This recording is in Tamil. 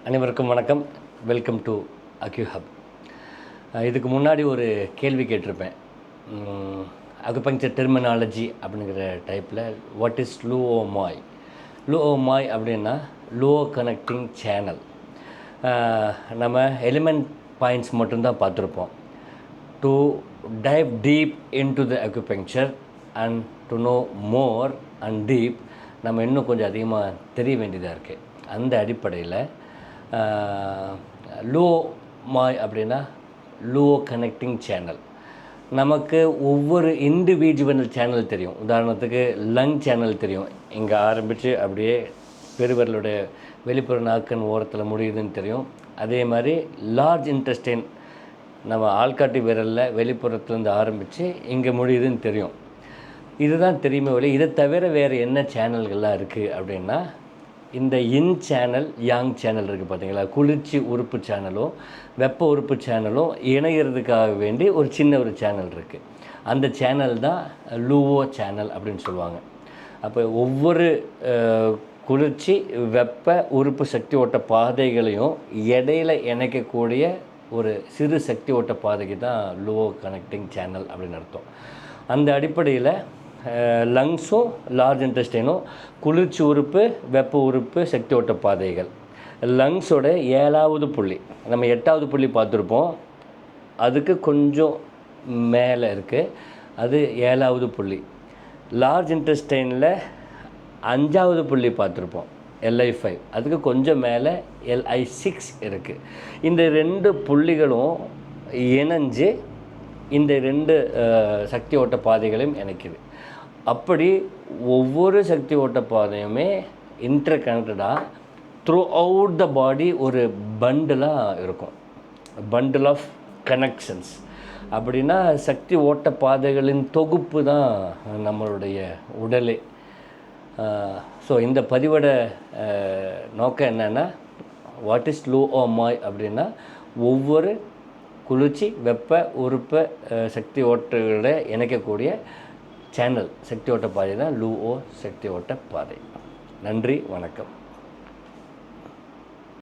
அனைவருக்கும் வணக்கம். வெல்கம் டு அக்யூஹப். இதுக்கு முன்னாடி ஒரு கேள்வி கேட்டிருப்பேன். அக்குபங்க்சர் டெர்மினாலஜி அப்படிங்கிற டைப்பில் வாட் இஸ் லூஓமாய். லூஓமாய் அப்படின்னா லோ கனெக்டிங் சேனல். நம்ம எலிமெண்ட் பாயிண்ட்ஸ் மட்டும்தான் பார்த்துருப்போம். To dive deep into the acupuncture and to know more and deep நம்ம இன்னும் கொஞ்சம் அதிகமாக தெரிய வேண்டியதாக இருக்குது. அந்த அடிப்படையில் லோ மாய் அப்படின்னா லோ கனெக்டிங் சேனல். நமக்கு ஒவ்வொரு இண்டிவிஜுவல் சேனல் தெரியும். உதாரணத்துக்கு லங் சேனல் தெரியும். இங்கே ஆரம்பித்து அப்படியே பெருவர்களுடைய வெளிப்புற நாக்கன் ஓரத்தில் முடியுதுன்னு தெரியும். அதே மாதிரி லார்ஜ் இன்டெஸ்டைன் நம்ம ஆள்காட்டி விரலில் வெளிப்புறத்துலேருந்து ஆரம்பித்து இங்கே முடியுதுன்னு தெரியும். இதுதான் தெரியுமே ஒளி. இதை தவிர வேறு என்ன சேனல்கள்லாம் இருக்குது அப்படின்னா, இந்த இன் சேனல் யாங் சேனல் இருக்குது பார்த்தீங்களா. குளிர்ச்சி உறுப்பு சேனலும் வெப்ப உறுப்பு சேனலும் இணைகிறதுக்காக வேண்டி ஒரு சின்ன ஒரு சேனல் இருக்குது. அந்த சேனல் தான் லூவோ சேனல் அப்படின்னு சொல்லுவாங்க. அப்போ ஒவ்வொரு குளிர்ச்சி வெப்ப உறுப்பு சக்தி ஓட்ட பாதைகளையும் இடையில இணைக்கக்கூடிய ஒரு சிறு சக்தி ஓட்ட பாதைக்கு தான் லோ கனெக்டிங் சேனல் அப்படின்னு அர்த்தம். அந்த அடிப்படையில் லங்ஸும் லார்ஜ் இன்டெஸ்டைனும் குளிர்ச்சி உறுப்பு வெப்ப உறுப்பு சக்தி ஓட்ட பாதைகள். லங்ஸோட 7வது புள்ளி, நம்ம 8வது புள்ளி பார்த்துருப்போம், அதுக்கு கொஞ்சம் மேலே இருக்குது, அது 7வது புள்ளி. லார்ஜ் இன்டெஸ்டைனில் 5வது புள்ளி பார்த்துருப்போம், LI5, அதுக்கு கொஞ்சம் மேலே LI6 இருக்குது. இந்த 2 புள்ளிகளும் இணைஞ்சு இந்த 2 சக்தி ஓட்ட பாதைகளையும் இணைக்குது. அப்படி ஒவ்வொரு சக்தி ஓட்ட பாதையுமே இன்டர் கனெக்டடாக த்ரூ அவுட் த பாடி ஒரு பண்டிலாக இருக்கும். பண்டில் ஆஃப் கனெக்ஷன்ஸ் அப்படின்னா சக்தி ஓட்ட பாதைகளின் தொகுப்பு தான் நம்மளுடைய உடலே. ஸோ இந்த பதிவோட நோக்கம் என்னென்னா, வாட் இஸ் லூஓமாய் அப்படின்னா ஒவ்வொரு குளிர்ச்சி வெப்ப உறுப்பு சக்தி ஓட்டங்களை இணைக்கக்கூடிய சேனல் சக்தி ஓட்ட பாதை தான் லூஓ சக்தி ஓட்ட பாதை. நன்றி, வணக்கம்.